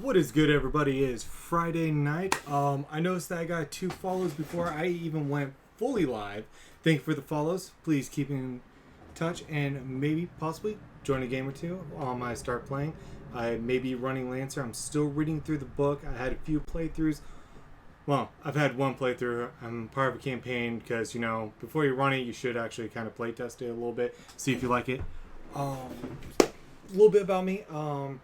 What is good, everybody? It is Friday night. I noticed that I got 2 follows before I even went fully live. Thank you for the follows. Please keep in touch and maybe, possibly, join a game or two on my start playing. I may be running Lancer. I'm still reading through the book. I had a few playthroughs. Well, I've had one playthrough. I'm part of a campaign because, before you run it, you should actually kind of play test it a little bit, see if you like it. A little bit about me.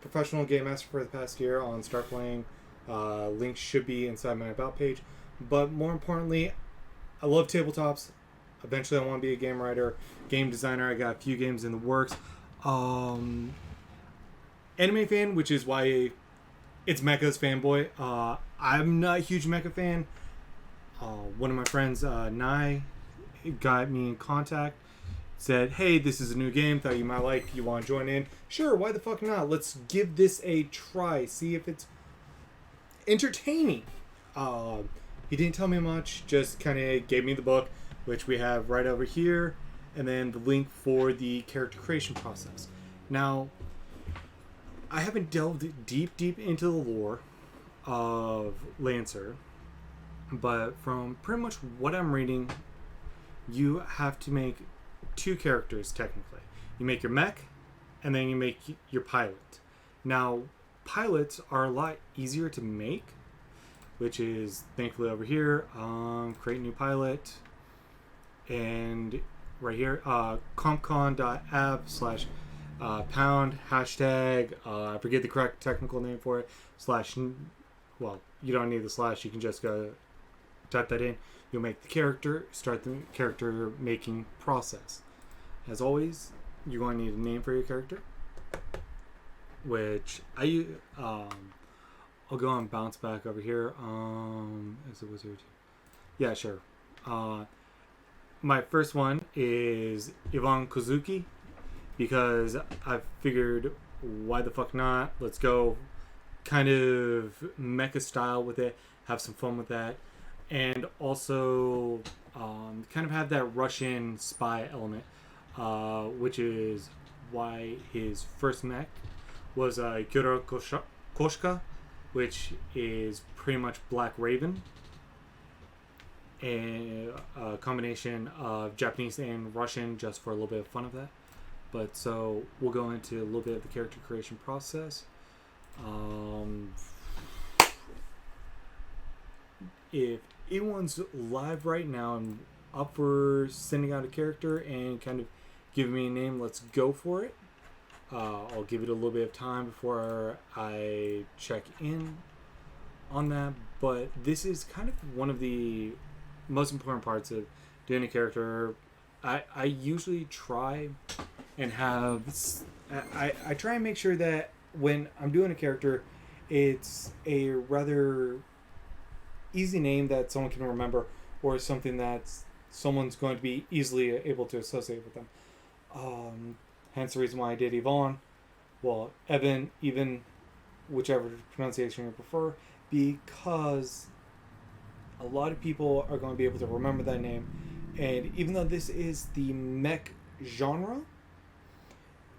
Professional game master for the past year on Start Playing. Links should be inside my About page. But more importantly, I love tabletops. Eventually I want to be a game writer, game designer. I got a few games in the works. Anime fan, which is why it's Mecha's fanboy. I'm not a huge Mecha fan. One of my friends, Nai, got me in contact. Said, hey, this is a new game, thought you might like, you want to join in? Sure, why the fuck not? Let's give this a try, see if it's entertaining. He didn't tell me much, just kind of gave me the book, which we have right over here, and then the link for the character creation process. Now, I haven't delved deep into the lore of Lancer, but from pretty much what I'm reading, you have to make 2 characters technically. You make your mech, and then you make your pilot. Now, pilots are a lot easier to make, which is thankfully over here. Create new pilot, and right here, compcon.app/pound hashtag. I forget the correct technical name for it. Well, you don't need the slash. You can just go type that in. You'll make the character, start the character making process. As always, you're going to need a name for your character, which I'll go and bounce back over here. Is it wizard? Yeah, sure. My first one is Ivan Kozuki, because I figured, why the fuck not? Let's go kind of mecha style with it, have some fun with that. And also kind of have that Russian spy element, which is why his first mech was Gyura Koshka, which is pretty much Black Raven, a combination of Japanese and Russian, just for a little bit of fun of that. But so we'll go into a little bit of the character creation process. If anyone's live right now and up for sending out a character and kind of giving me a name, let's go for it. I'll give it a little bit of time before I check in on that, but this is kind of one of the most important parts of doing a character. I usually try and have I try and make sure that when I'm doing a character, it's a rather easy name that someone can remember, or something that someone's going to be easily able to associate with them. Hence the reason why I did Yvonne. Well, Evan, even whichever pronunciation you prefer, because a lot of people are going to be able to remember that name. And even though this is the mech genre,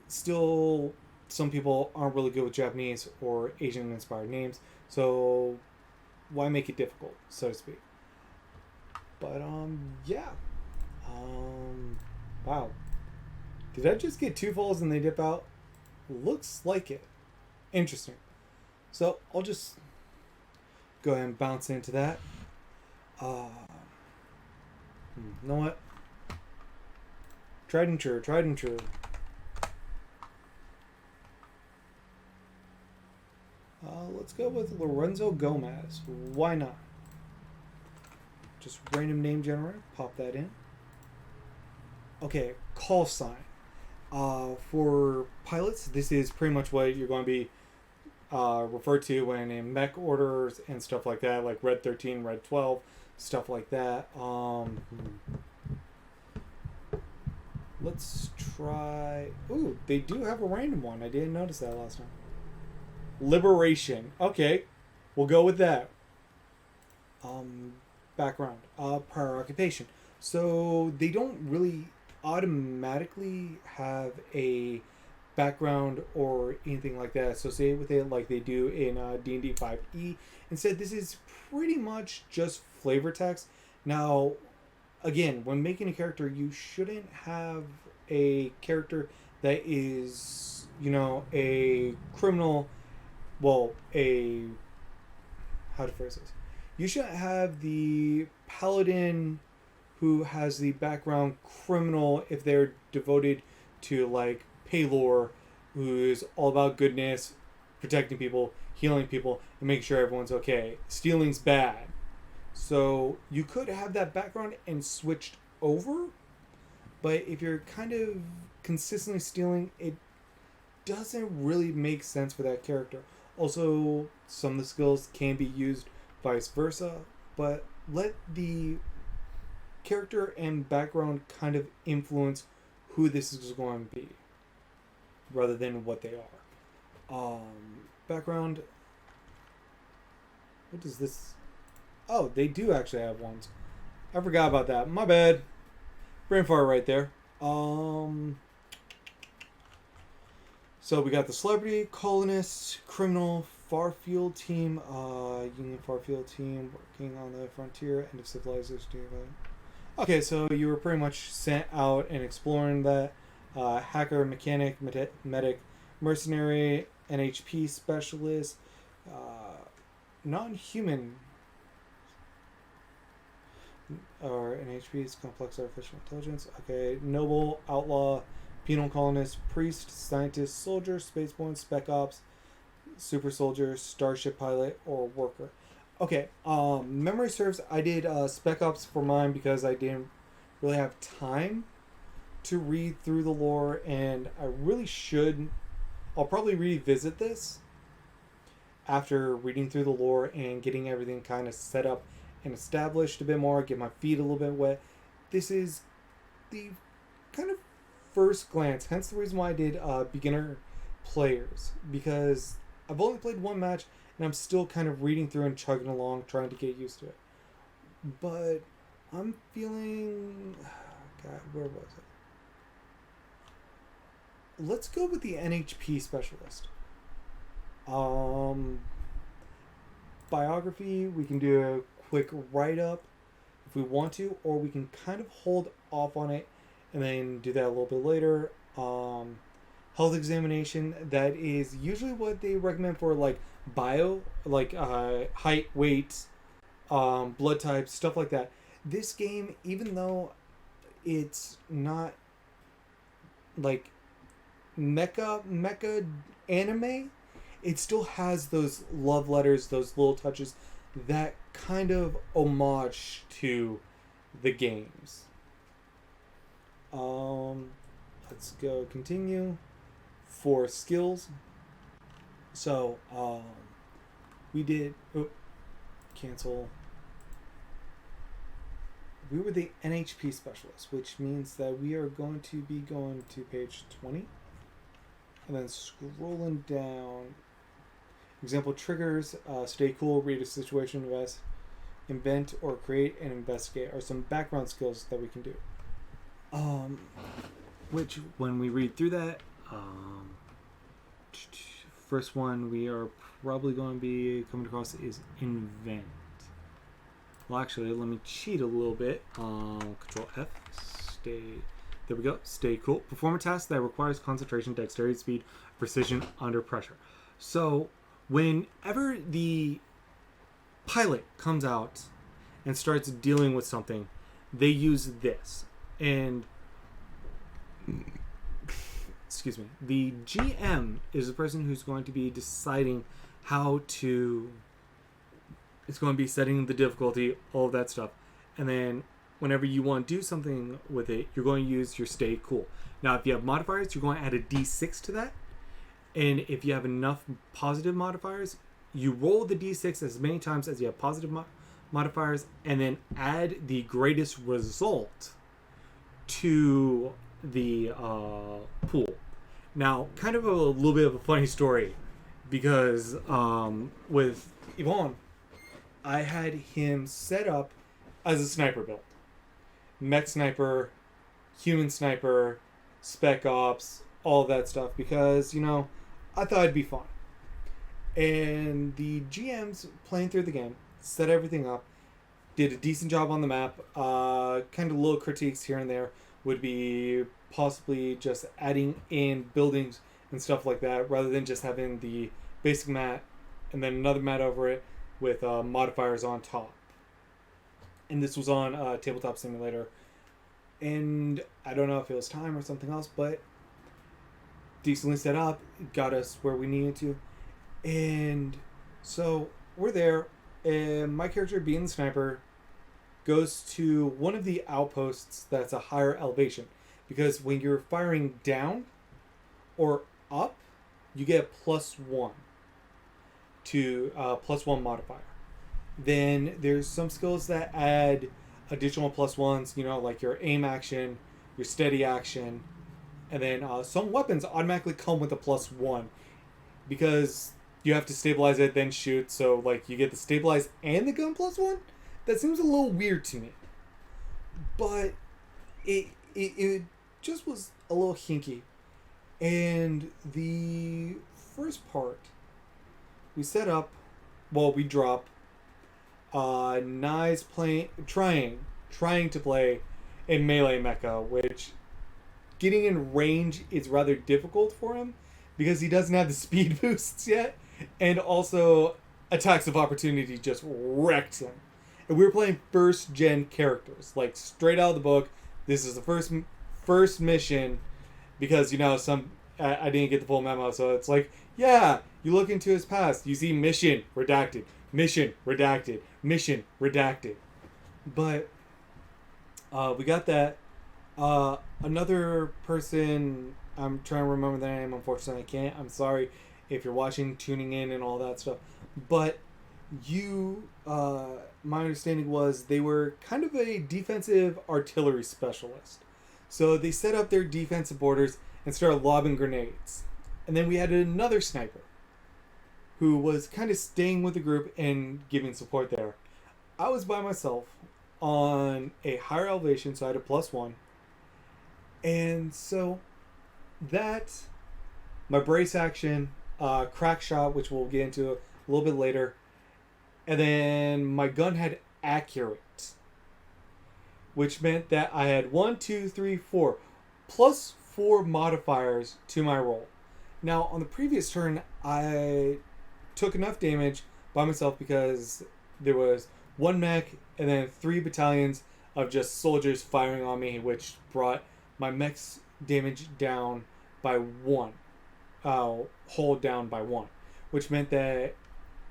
still some people aren't really good with Japanese or Asian inspired names. So why make it difficult, so to speak? But yeah. Wow. Did I just get 2 falls and they dip out? Looks like it. Interesting. So I'll just go ahead and bounce into that. You know what? Tried and true. Let's go with Lorenzo Gomez. Why not? Just random name generator. Pop that in. Okay, call sign. For pilots, this is pretty much what you're going to be referred to when in mech orders and stuff like that, like Red 13, Red 12, stuff like that. Let's try... Ooh, they do have a random one. I didn't notice that last time. Liberation. Okay, we'll go with that. Background. Prior occupation. So they don't really automatically have a background or anything like that associated with it like they do in D&D 5e. Instead, this is pretty much just flavor text. Now, again, when making a character, you shouldn't have a character that is, a criminal. Well, how to phrase this? You shouldn't have the paladin who has the background criminal if they're devoted to like Paylor, who is all about goodness, protecting people, healing people, and making sure everyone's okay. Stealing's bad. So you could have that background and switched over, but if you're kind of consistently stealing, it doesn't really make sense for that character. Also, some of the skills can be used vice versa, but let the character and background kind of influence who this is going to be rather than what they are. Background. What does this? Oh, they do actually have ones. I forgot about that. My bad. Brain fart right there. So we got the celebrity, colonist, criminal, Farfield team, Union Farfield team working on the frontier, end of civilization. Okay, so you were pretty much sent out and exploring that. Hacker, mechanic, medic, mercenary, NHP specialist, non-human, or NHP is complex artificial intelligence. Okay, noble, outlaw, penal colonist, priest, scientist, soldier, spaceborne, spec ops, super soldier, starship pilot, or worker. Okay, memory serves, I did spec ops for mine because I didn't really have time to read through the lore, and I really should. I'll probably revisit this after reading through the lore and getting everything kind of set up and established a bit more, get my feet a little bit wet. This is the kind of first glance, hence the reason why I did beginner players, because I've only played one match and I'm still kind of reading through and chugging along trying to get used to it. But I'm feeling, God, where was it? Let's go with the NHP specialist. Biography, we can do a quick write-up if we want to, or we can kind of hold off on it and then do that a little bit later. Health examination, that is usually what they recommend for like bio, like height, weight, blood types, stuff like that. This game, even though it's not like mecha anime, it still has those love letters, those little touches that kind of homage to the games. Let's go continue for skills. So we did cancel. We were the NHP specialist, which means that we are going to be going to page 20 and then scrolling down. Example triggers, stay cool, read a situation, invent or create and investigate are some background skills that we can do. Which when we read through that, first one we are probably going to be coming across is invent. Well, actually, let me cheat a little bit. Control F, there we go, stay cool. Perform a task that requires concentration, dexterity, speed, precision under pressure. So whenever the pilot comes out and starts dealing with something, they use this. And excuse me, the GM is the person who's going to be deciding how to, it's going to be setting the difficulty, all of that stuff. And then whenever you want to do something with it, you're going to use your stay cool. Now, if you have modifiers, you're going to add a D6 to that. And if you have enough positive modifiers, you roll the D6 as many times as you have positive modifiers, and then add the greatest result to the pool. Now, kind of a little bit of a funny story, because with Yvonne, I had him set up as a sniper build. Mech sniper, human sniper, spec ops, all that stuff because, I thought it'd be fun. And the GMs playing through the game set everything up, did a decent job on the map. Kind of little critiques here and there would be possibly just adding in buildings and stuff like that rather than just having the basic map and then another mat over it with modifiers on top. And this was on Tabletop Simulator. And I don't know if it was time or something else, but decently set up, got us where we needed to. And so we're there, and my character, being the sniper, goes to one of the outposts that's a higher elevation. Because when you're firing down or up, you get +1 to +1 modifier. Then there's some skills that add additional +1s, like your aim action, your steady action, and then some weapons automatically come with a +1 because you have to stabilize it, then shoot. So like you get the stabilize and the gun +1. That seems a little weird to me, but it just was a little hinky. And the first part, we set up, we drop. Nye's trying to play in melee mecha, which getting in range is rather difficult for him because he doesn't have the speed boosts yet, and also attacks of opportunity just wrecked him. And we were playing first gen characters, like straight out of the book. This is the first mission because I didn't get the full memo, so it's like, yeah, you look into his past, you see mission redacted, mission redacted, mission redacted. But we got that. Another person, I'm trying to remember their name, unfortunately I can't. I'm sorry if you're watching, tuning in, and all that stuff. But my understanding was they were kind of a defensive artillery specialist. So they set up their defensive borders and started lobbing grenades. And then we had another sniper who was kind of staying with the group and giving support there. I was by myself on a higher elevation, so I had a +1. And so my brace action, crack shot, which we'll get into a little bit later, and then my gun had accurate, which meant that I had 1, 2, 3, 4, +4 modifiers to my roll. Now, on the previous turn, I took enough damage by myself because there was 1 mech and then 3 battalions of just soldiers firing on me, which brought my mech's damage down by 1. Hold down by 1. Which meant that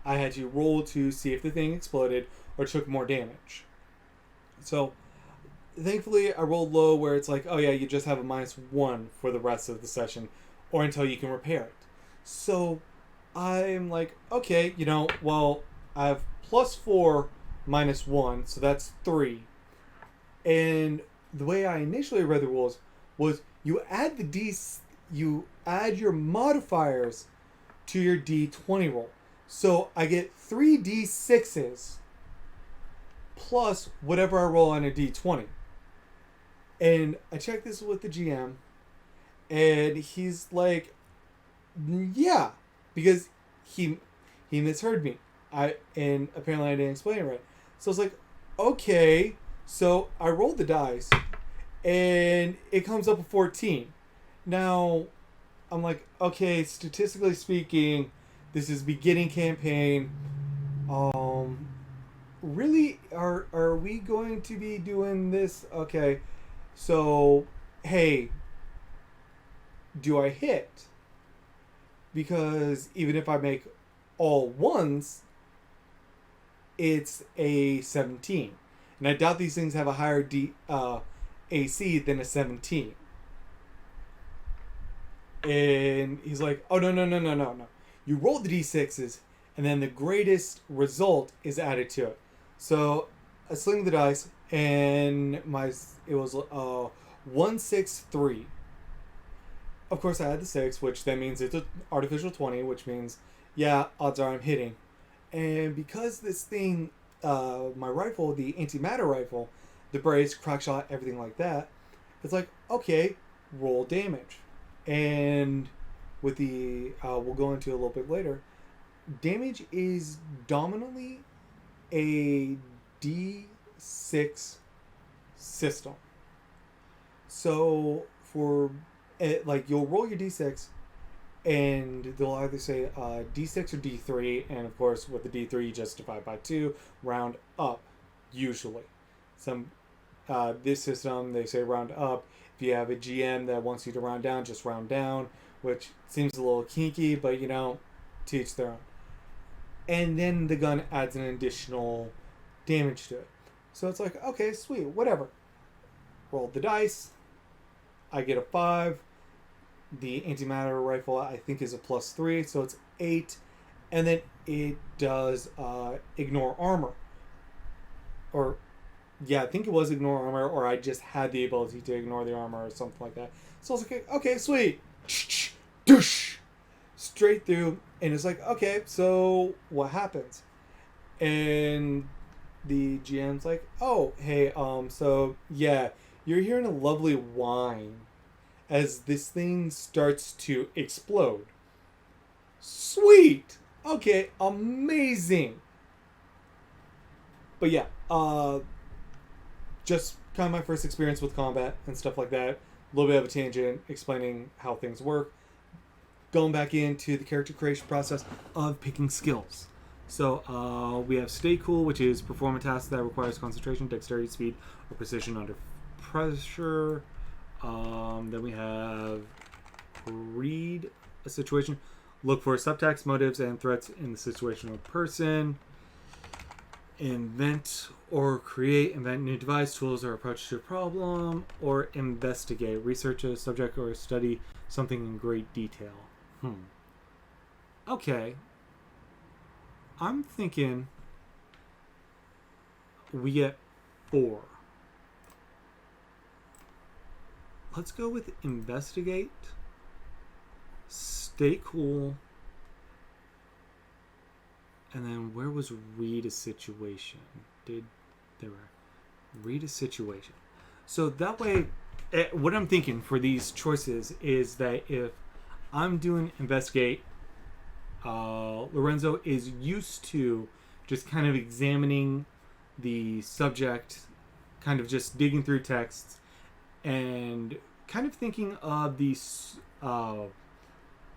I had to roll to see if the thing exploded or took more damage. So, thankfully, I rolled low where it's like, oh yeah, you just have a -1 for the rest of the session or until you can repair it. So, I'm like, okay, I have +4 -1, so that's 3. And the way I initially read the rules was you add your modifiers to your D20 roll. So I get 3 D6s plus whatever I roll on a D20. And I checked this with the GM, and he's like, yeah, because he misheard me. And apparently I didn't explain it right. So I was like, okay. So I rolled the dice, and it comes up a 14. Now, I'm like, okay, statistically speaking, this is beginning campaign. Really, are we going to be doing this? Okay, so, hey, do I hit? Because even if I make all 1s, it's a 17. And I doubt these things have a higher AC than a 17. And he's like, oh, no. You roll the D6s, and then the greatest result is added to it. So I sling the dice, and it was 1, 6, 3. Of course, I had the 6, which then means it's an artificial 20, which means, yeah, odds are I'm hitting. And because this thing, my rifle, the antimatter rifle, the brace, crack shot, everything like that, it's like, okay, roll damage. And with the, we'll go into a little bit later, damage is dominantly a D6 system. So for like you'll roll your D6 and they'll either say D6 or D3, and of course with the D3 you just divide by 2, round up usually. Some this system they say round up. If you have a GM that wants you to round down, just round down, which seems a little kinky, but you know, to each their own. And then the gun adds an additional damage to it. So it's like, okay, sweet, whatever. Roll the dice. I get a 5. The antimatter rifle, I think, is a +3, so it's 8. And then it does ignore armor. Or, yeah, I think it was ignore armor, or I just had the ability to ignore the armor or something like that. So I was like, okay, sweet. Doosh! Straight through. And it's like, okay, so what happens? And the GM's like, oh, hey, so, yeah, you're hearing a lovely whine as this thing starts to explode. Sweet! Okay, amazing! But yeah, just kind of my first experience with combat and stuff like that. A little bit of a tangent explaining how things work. Going back into the character creation process of picking skills. So we have Stay Cool, which is perform a task that requires concentration, dexterity, speed, or precision under pressure. Then we have Read a situation. Look for subtext, motives, and threats in the situation or person. Invent or create. Invent new device, tools, or approach to a problem. Or investigate. Research a subject or study something in great detail. Okay. I'm thinking we get 4. Let's go with investigate, stay cool, and then where was read a situation? Read a situation. So that way, what I'm thinking for these choices is that if I'm doing investigate, Lorenzo is used to just kind of examining the subject, kind of just digging through texts, and kind of thinking of the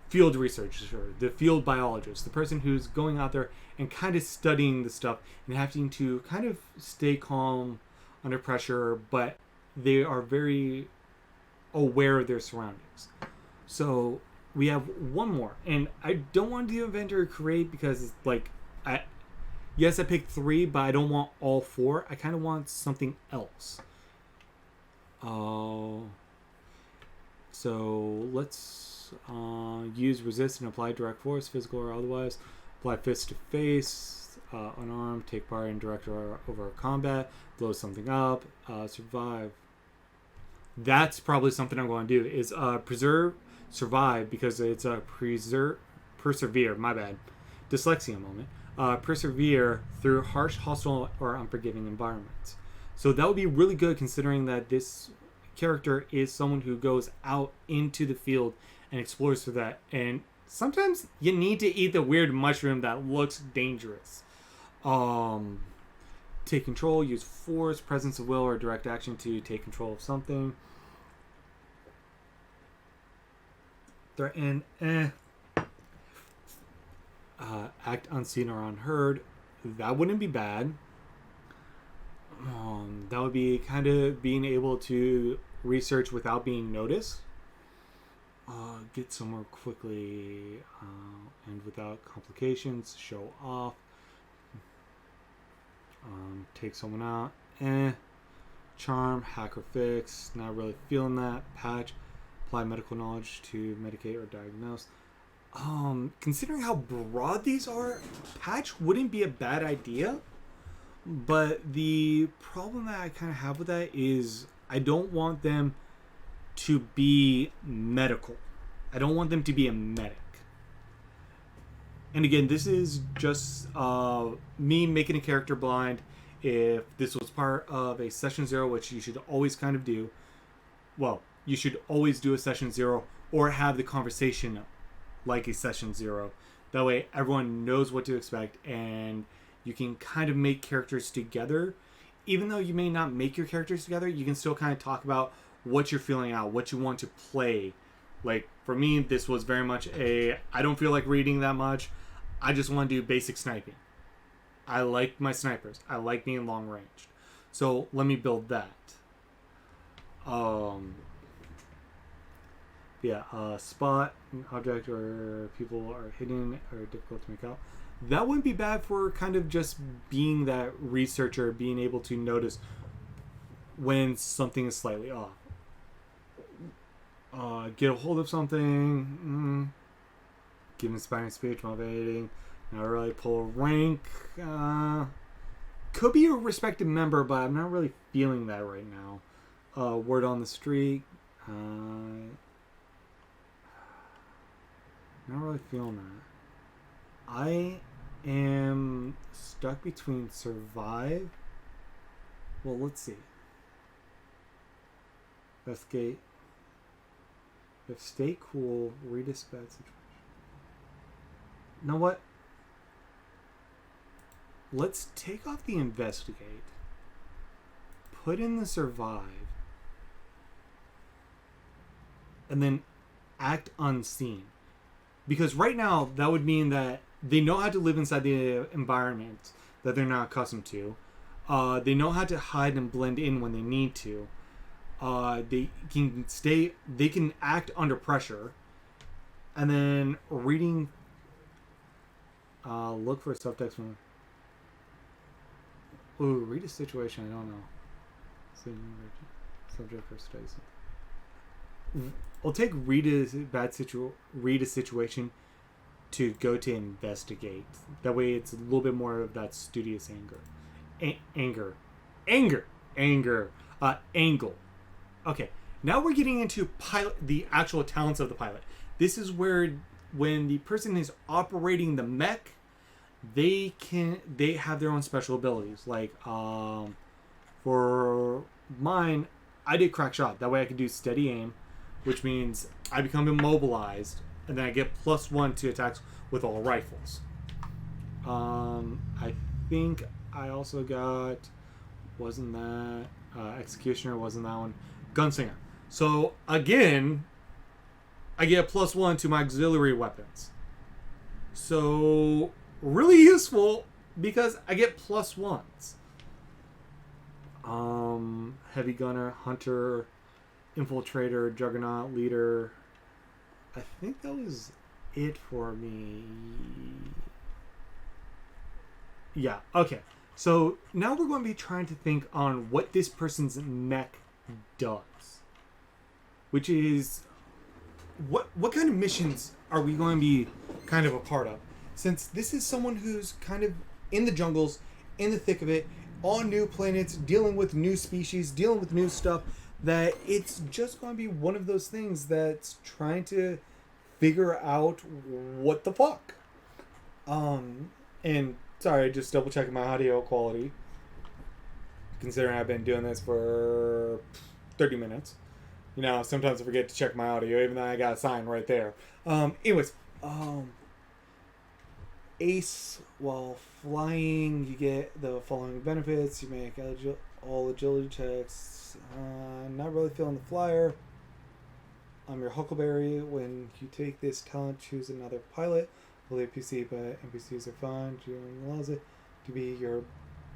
field researcher, the field biologist, the person who's going out there and kind of studying the stuff and having to kind of stay calm under pressure, but they are very aware of their surroundings. So we have one more, and I don't want to do inventor or create because it's like, yes, I picked 3, but I don't want all 4. I kind of want something else. So let's use resist and apply direct force, physical or otherwise. Apply fist to face, unarmed, take part in direct or over combat, blow something up, survive. That's probably something I'm going to do is survive, because it's a persevere, my bad. Dyslexia moment. Persevere through harsh, hostile, or unforgiving environments. So that would be really good considering that this character is someone who goes out into the field and explores for that. And sometimes you need to eat the weird mushroom that looks dangerous. Take control, use force, presence of will, or direct action to take control of something. Threaten, act unseen or unheard. That wouldn't be bad. That would be kind of being able to research without being noticed. Get somewhere quickly and without complications. Show off. Take someone out. Charm, hack or fix. Not really feeling that. Patch. Apply medical knowledge to medicate or diagnose. Considering how broad these are, patch wouldn't be a bad idea. But the problem that I kind of have with that is I don't want them to be medical. I don't want them to be a medic. And again, this is just me making a character blind. If this was part of a session 0, which you should always kind of do, well, you should always do a session 0 or have the conversation like a session 0. That way everyone knows what to expect, and you can kind of make characters together. Even though you may not make your characters together, you can still kind of talk about what you're feeling out, what you want to play. Like, for me, this was very much I don't feel like reading that much. I just want to do basic sniping. I like my snipers. I like being long ranged. So let me build that. Spot an object or people are hidden or difficult to make out. That wouldn't be bad for kind of just being that researcher, being able to notice when something is slightly off. Get a hold of something. Give inspiring speech, motivating. Not really pull a rank. Could be a respected member, but I'm not really feeling that right now. Word on the street. Not really feeling that. I am stuck between survive. Well, let's see. Investigate. If stay cool, read a bad situation. You know what? Let's take off the investigate. Put in the survive. And then act unseen. Because right now, that would mean that they know how to live inside the environment that they're not accustomed to. They know how to hide and blend in when they need to. They can act under pressure. And then reading, look for subtext. Ooh, read a situation, I don't know. Subject for studies. I'll take read a situation to go to investigate. That way it's a little bit more of that studious angle. Okay, now we're getting into the actual talents of the pilot. This is where when the person is operating the mech, they have their own special abilities. Like for mine, I did crack shot. That way I could do steady aim, which means I become immobilized, and then I get +1 to attacks with all rifles. I think I also got, wasn't that Executioner, wasn't that one, Gunslinger. So again, I get +1 to my auxiliary weapons. So really useful because I get +1s. Heavy Gunner, Hunter, Infiltrator, Juggernaut, Leader. I think that was it for me. Yeah, okay. So now we're going to be trying to think on what this person's mech does. Which is, what kind of missions are we going to be kind of a part of? Since this is someone who's kind of in the jungles, in the thick of it, on new planets, dealing with new species, dealing with new stuff, that it's just going to be one of those things that's trying to figure out what the fuck. And sorry, just double checking my audio quality, considering I've been doing this for 30 minutes. You know, sometimes I forget to check my audio, even though I got a sign right there. Ace, while flying, you get the following benefits. You make all agility checks. Not really feeling the flyer. Your Huckleberry, when you take this talent, choose another pilot. Well, NPC, but NPCs are fine. Julian allows it to be your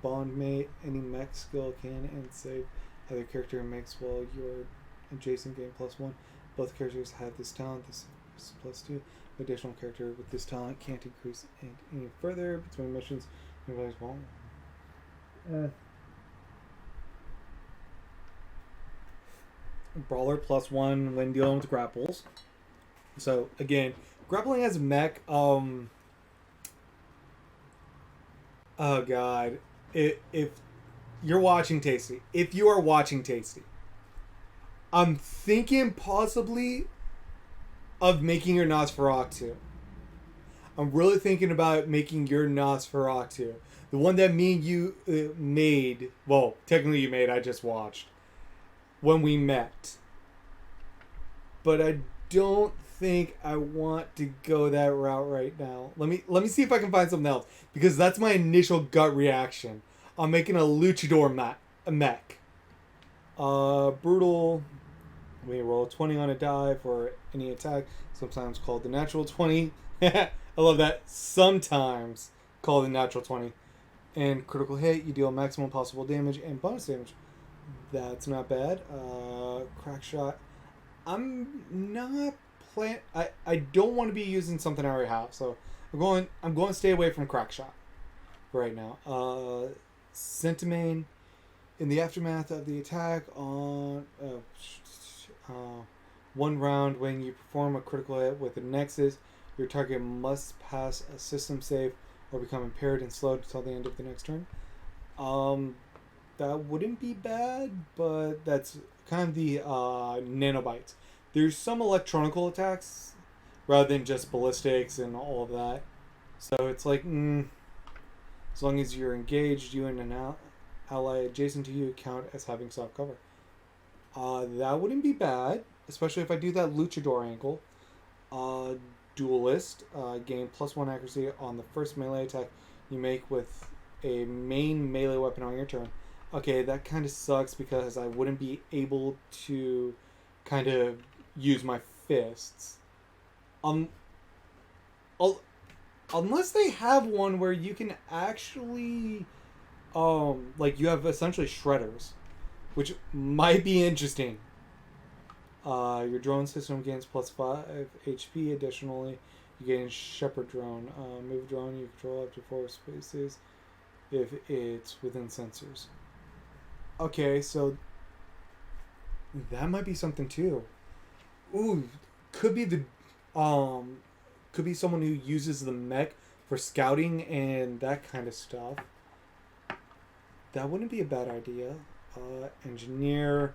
bond mate. Any mech skill can and save other character makes while you're adjacent gain +1. Both characters have this talent. This is +2. Additional character with this talent can't increase any further between missions. Brawler +1 when dealing with grapples. So again, grappling as a mech. Oh god, if you're watching Tasty, if you are watching Tasty, I'm thinking possibly of making your Nosferatu. I'm really thinking about making your Nosferatu. The one that me and you made. Well, technically you made, I just watched. When we met. But I don't think I want to go that route right now. Let me see if I can find something else, because that's my initial gut reaction. I'm making a luchador mech. Brutal. We roll 20 on a die for any attack, sometimes called the natural 20. I love that. Sometimes called the natural 20. And critical hit, you deal maximum possible damage and bonus damage. That's not bad. Crack shot. I'm not I don't want to be using something I already have, so I'm going to stay away from crack shot right now. Centimane. In the aftermath of the attack on one round, when you perform a critical hit with a Nexus, your target must pass a system save or become impaired and slowed until the end of the next turn. That wouldn't be bad, but that's kind of the nanobites. There's some electronical attacks rather than just ballistics and all of that. So it's like, as long as you're engaged, you and an ally adjacent to you count as having soft cover. That wouldn't be bad, especially if I do that luchador angle. Duelist, gain +1 accuracy on the first melee attack you make with a main melee weapon on your turn. Okay, that kind of sucks because I wouldn't be able to kind of use my fists. Unless they have one where you can actually like you have essentially shredders, which might be interesting. Your drone system gains +5 HP. Additionally, you gain Shepherd Drone. Move drone you control up to 4 spaces if it's within sensors. Okay, so that might be something too. Ooh, could be could be someone who uses the mech for scouting and that kind of stuff. That wouldn't be a bad idea. Engineer.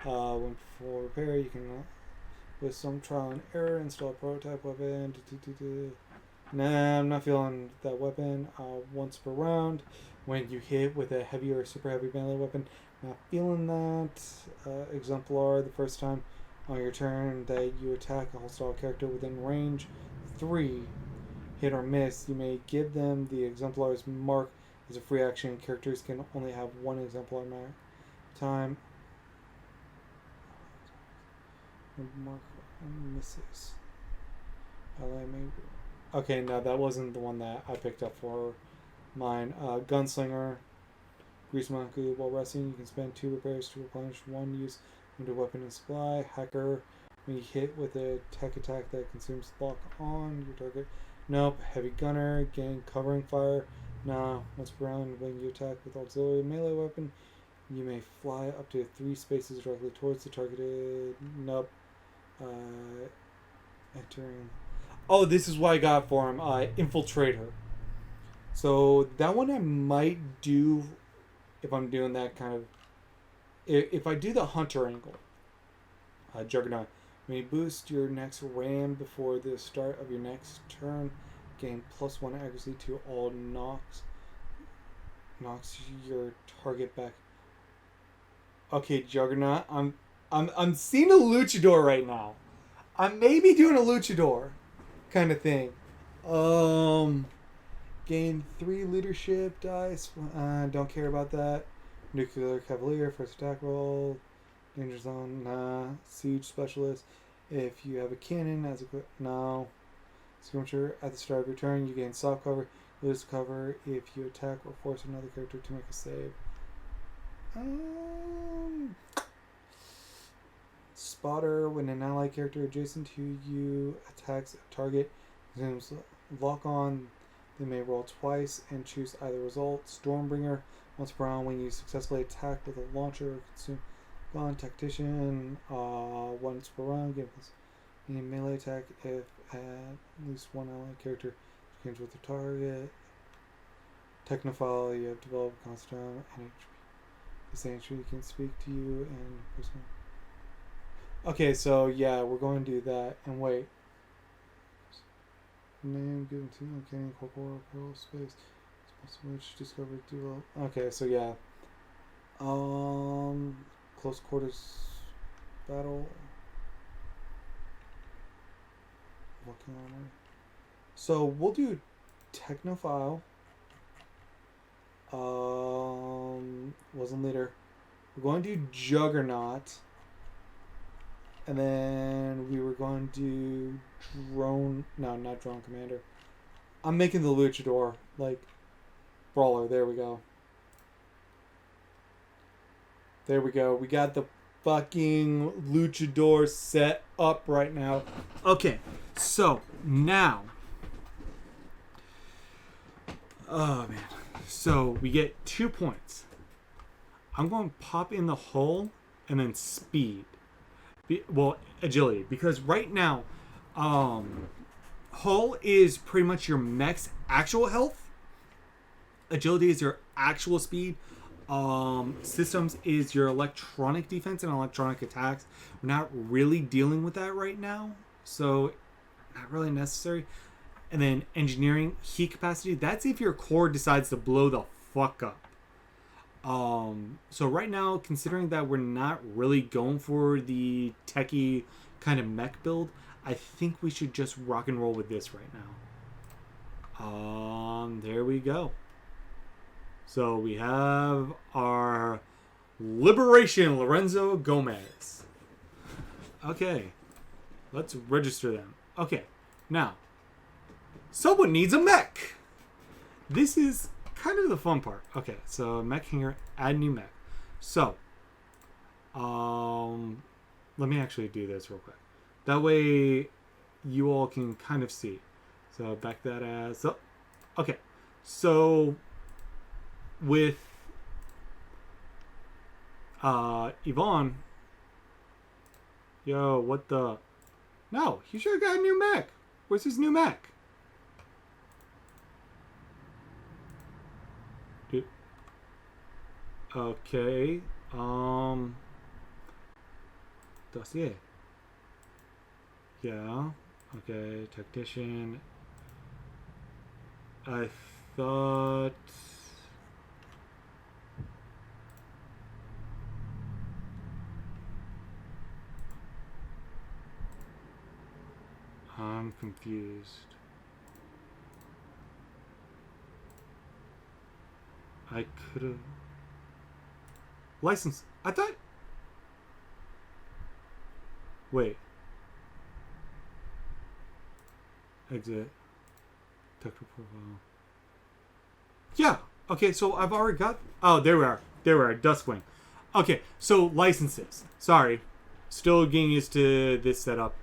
When for repair, you can, with some trial and error, install a prototype weapon. Nah, I'm not feeling that weapon. Once per round, when you hit with a heavy or super heavy melee weapon, not feeling that. Exemplar, the first time on your turn that you attack a hostile character within range 3, hit or miss, you may give them the exemplar's mark as a free action. Characters can only have one exemplar mark time. Mark misses. Okay, no, that wasn't the one that I picked up for mine. Gunslinger. Grease Monkey. While resting, you can spend 2 repairs to replenish 1 use into weapon and supply. Hacker. When you hit with a tech attack that consumes lock on your target. Nope. Heavy Gunner. Gain covering fire. Nah. Once per round, when you attack with auxiliary melee weapon, you may fly up to 3 spaces directly towards the targeted. Nope. Entering. Oh, this is what I got for him. Infiltrator. So that one I might do if I'm doing that kind of. If I do the hunter angle. Juggernaut. When you boost your next ram before the start of your next turn, gain +1 accuracy to all knocks. Knocks your target back. Okay, Juggernaut. I'm seeing a luchador right now. I may be doing a luchador kind of thing. Gain 3 leadership dice. Don't care about that. Nuclear Cavalier, first attack roll. Danger zone, nah. Siege specialist. If you have a cannon as a no. Skirmisher, at the start of your turn, you gain soft cover. Lose cover if you attack or force another character to make a save. Spotter, when an ally character adjacent to you attacks a target, consumes lock on, they may roll twice and choose either result. Stormbringer, once per round, when you successfully attack with a launcher, consume gone. Tactician, once per round, give us a melee attack if at least one ally character begins with the target. Technopath, you have developed constant and HP. This HP can speak to you and personal. Okay, so yeah, we're going to do that. And wait. Name given to uncanny corporeal peril space. Which discovered dual. Okay, so yeah. Close quarters battle. Working armor. So we'll do Technophile. Wasn't later. We're going to do Juggernaut. And then we were going to do Drone. No, not Drone Commander. I'm making the Luchador. Like, Brawler. There we go. There we go. We got the fucking Luchador set up right now. Okay. So, now. Oh, man. So, we get 2 points. I'm going to pop in the hull and then speed. Well, agility. Because right now, hull is pretty much your mech's actual health. Agility is your actual speed. Systems is your electronic defense and electronic attacks. We're not really dealing with that right now. So, not really necessary. And then engineering, heat capacity. That's if your core decides to blow the fuck up. So right now, considering that we're not really going for the techie kind of mech build, I think we should just rock and roll with this right now. There we go. So we have our Liberation Lorenzo Gomez. Okay. Let's register them. Okay. Now, someone needs a mech. This is kind of the fun part. Okay, so mech hanger, add new mech. So, let me actually do this real quick. That way, you all can kind of see. So back that ass up. Okay, so with Yvonne, yo, what the? No, he should have got a new mech. Where's his new mech? Okay, dossier. Yeah, okay, tactician. I thought... I'm confused. I could have... License. I thought... Wait. Exit. Technical profile. Yeah. Okay, so I've already got... Oh, there we are. There we are. Duskwing. Okay, so licenses. Sorry. Still getting used to this setup.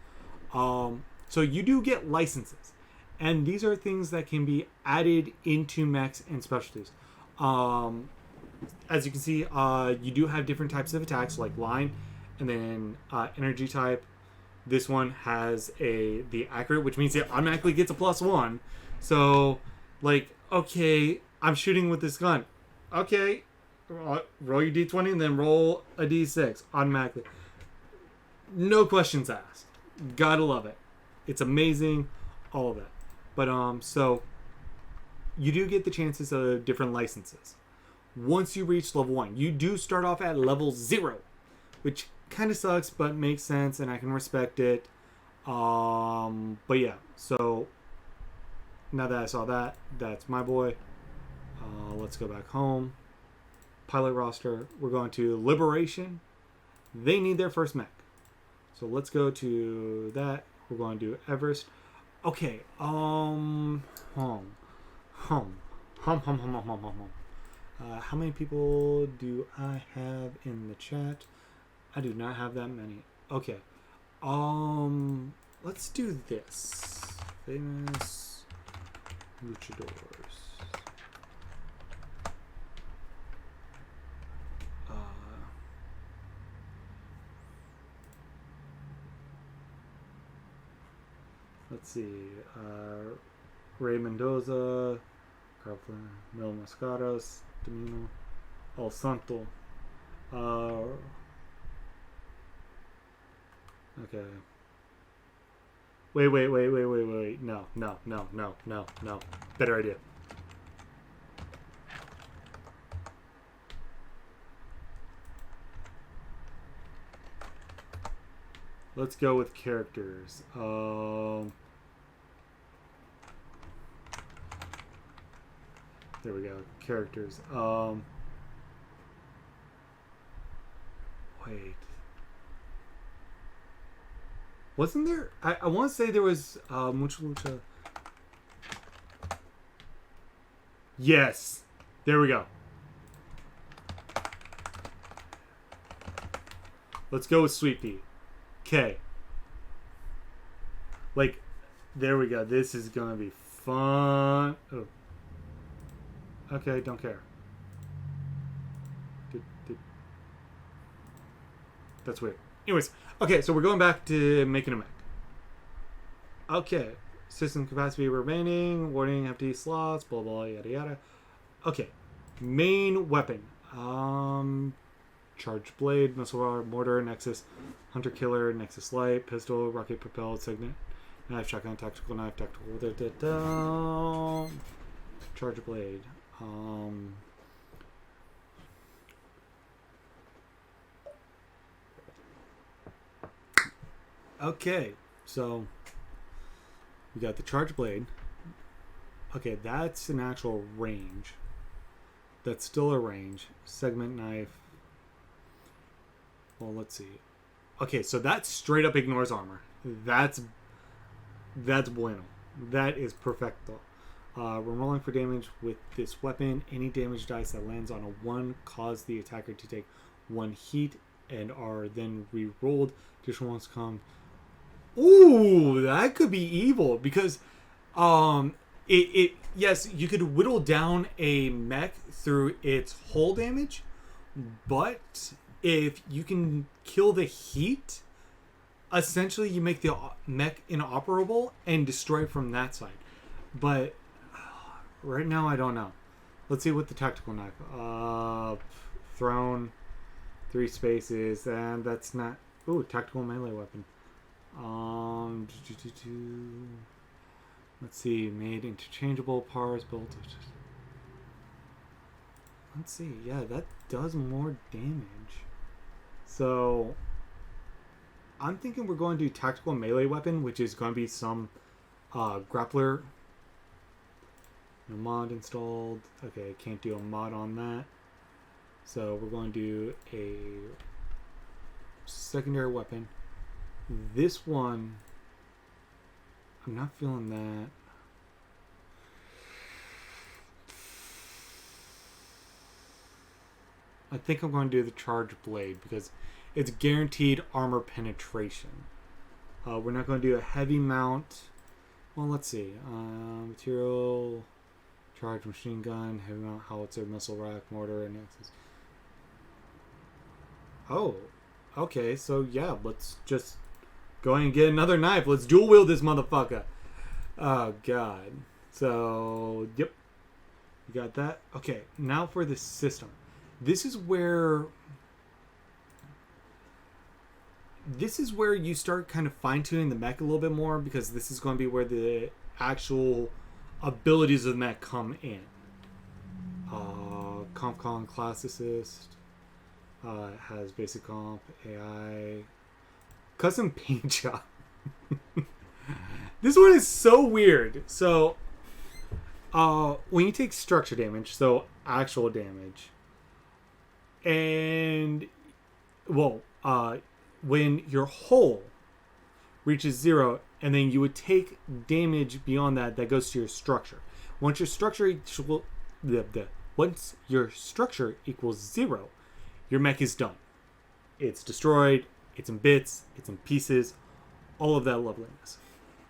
So you do get licenses. And these are things that can be added into mechs and specialties. As you can see, you do have different types of attacks, like line, and then energy type. This one has the accurate, which means it automatically gets a +1. So, like, okay, I'm shooting with this gun. Okay, roll your d20 and then roll a d6 automatically. No questions asked. Gotta love it. It's amazing, all of that. But so you do get the chances of different licenses. Once you reach level 1, you do start off at level 0, which kind of sucks, but makes sense, and I can respect it. But yeah, so now that I saw that, that's my boy. Let's go back home. Pilot roster. We're going to Liberation. They need their first mech. So let's go to that. We're going to do Everest. Okay. Home. How many people do I have in the chat? I do not have that many. Okay. Let's do this. Famous luchadors. Let's see. Ray Mendoza, Carlin, Mil Mascaras, Domino, El Santo. Okay. Wait. No. Better idea. Let's go with characters. There we go. Characters. Wait. Wasn't there? I want to say there was Mucha Lucha. Yes. There we go. Let's go with Sweet Pea. Okay. Like, there we go. This is going to be fun. Oh. Okay, don't care. That's weird. Anyways, okay, so we're going back to making a mech. Okay. System capacity remaining. Warning, empty slots. Blah, blah, yada, yada. Okay. Main weapon. Charged blade, missile mortar, Nexus, hunter killer, Nexus light, pistol, rocket propelled, segment, knife, shotgun, tactical knife, tactical. Charged blade. Okay, so we got the charged blade. Okay, that's an actual range. That's still a range. Segment knife. Well, let's see. Okay, so that straight up ignores armor. That's bueno. That is perfecto. We're rolling for damage with this weapon. Any damage dice that lands on a 1 cause the attacker to take 1 heat and are then re-rolled. Additional ones come. Ooh, that could be evil because yes, you could whittle down a mech through its hull damage, but if you can kill the heat, essentially you make the mech inoperable and destroy it from that side. But right now I don't know. Let's see what the tactical knife. Thrown, 3 spaces, and that's not. Ooh, tactical melee weapon. Let's see. Made interchangeable parts built. Let's see. Yeah, that does more damage. So I'm thinking we're going to do tactical melee weapon, which is going to be some grappler. No mod installed. Okay, can't do a mod on that. So we're going to do a secondary weapon. This one, I'm not feeling that. I think I'm going to do the charged blade because it's guaranteed armor penetration. We're not going to do a heavy mount. Well, let's see. Material, charged machine gun, heavy mount, howitzer, missile rack, mortar, and Nexus. Oh, okay. So yeah, let's just go ahead and get another knife. Let's dual wield this motherfucker. Oh god. So yep, you got that. Okay, now for the system. This is where you start kind of fine-tuning the mech a little bit more, because this is going to be where the actual abilities of the mech come in. Comp con class assist. It has basic comp, AI, custom paint job. This one is so weird. So when you take structure damage, so actual damage, and well, when your hull reaches 0, and then you would take damage beyond that goes to your structure. Once your structure equals 0, your mech is done. It's destroyed, it's in bits, it's in pieces, all of that loveliness.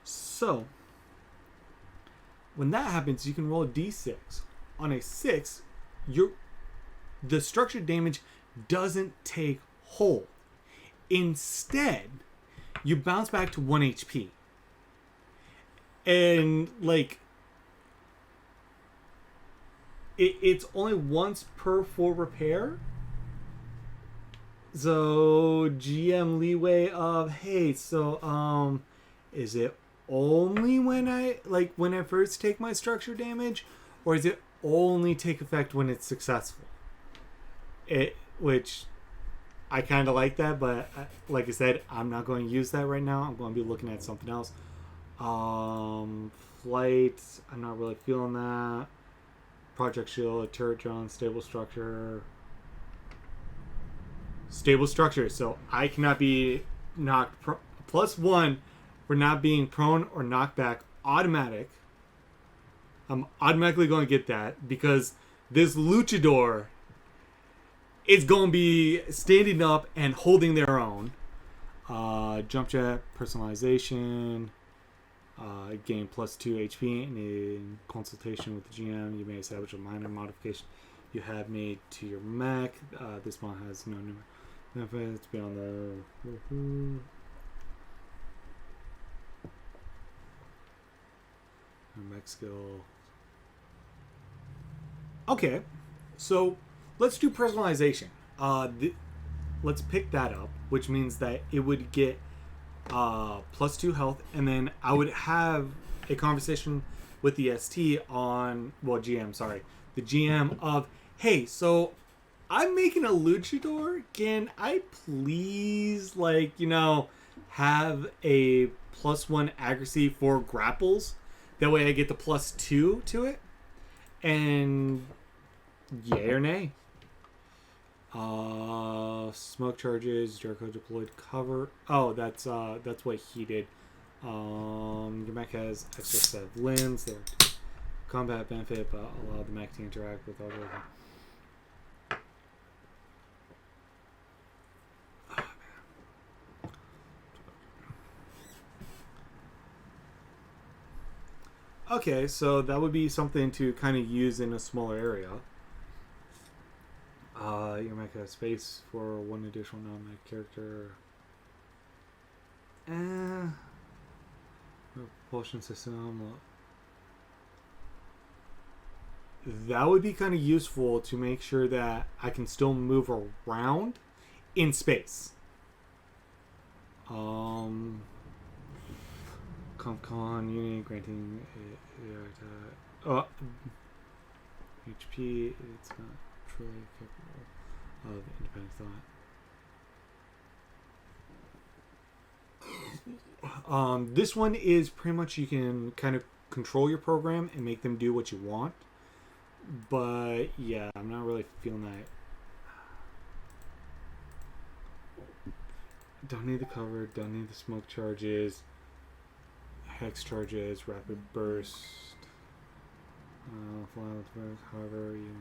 So when that happens, you can roll a d6. On a 6, the structure damage doesn't take hold. Instead, you bounce back to 1 HP. And like it's only once per full repair. So GM leeway of, hey, so is it only when I first take my structure damage, or is it only take effect when it's successful? Which I kind of like that, but like I said, I'm not going to use that right now. I'm going to be looking at something else. Flight, I'm not really feeling that. project shield, turret drone, stable structure. Stable structure, so I cannot be knocked. +1 for not being prone or knocked back. Automatic. I'm automatically going to get that because this luchador is going to be standing up and holding their own. Jump jet, personalization, gain +2 HP, and in consultation with the GM, you may establish a minor modification you have made to your mech. This one has no new benefits beyond the mech skill. Okay, so let's do personalization. Let's pick that up, which means that it would get +2 health, and then I would have a conversation with the ST on, well, GM, sorry, the GM of, hey, so I'm making a luchador. Can I please, like, you know, have a +1 accuracy for grapples? That way I get the +2 to it. And yay or nay? Smoke charges, Jericho deployed cover. Oh, that's what he did. Your mech has extra set of limbs. They're combat benefit, but allow the mech to interact with other. Okay, so that would be something to kind of use in a smaller area. Your mech has space for one additional non-mech character. Propulsion system. That would be kind of useful to make sure that I can still move around in space. Con unit granting HP. It's not truly capable of independent thought. This one is pretty much you can kind of control your program and make them do what you want. But yeah, I'm not really feeling that. Don't need the cover. Don't need the smoke charges. Hex charges, rapid burst. Fly with burst, however, you.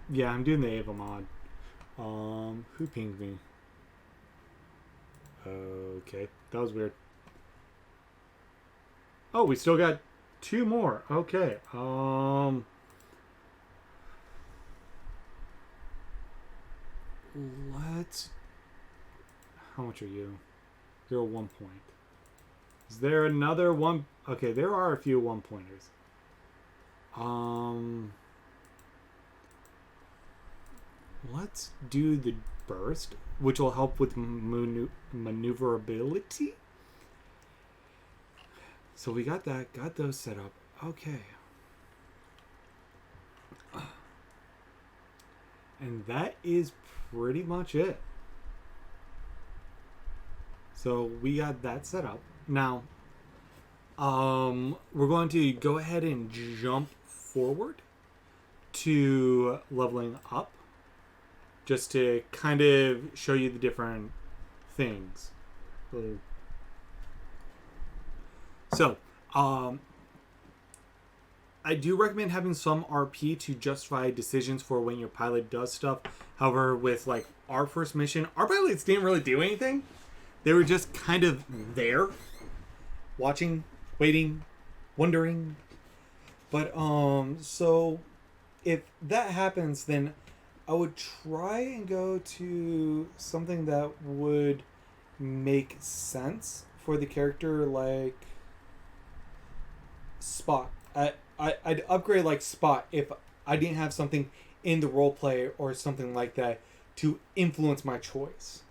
Yeah, I'm doing the Ava mod. Who pinged me? Okay, that was weird. Oh, we still got 2 more. Okay. Let's. How much are you? You're 1 point. Is there another one? Okay, there are a few 1-pointers. Let's do the burst, which will help with maneuverability. So we got that, got those set up. Okay. And that is pretty much it. So we got that set up. Now, we're going to go ahead and jump forward to leveling up, just to kind of show you the different things. So, I do recommend having some RP to justify decisions for when your pilot does stuff. However, with like our first mission, our pilots didn't really do anything. They were just kind of there, watching, waiting, wondering. But so if that happens, then I would try and go to something that would make sense for the character, like Spot. I'd upgrade like Spot if I didn't have something in the roleplay or something like that to influence my choice.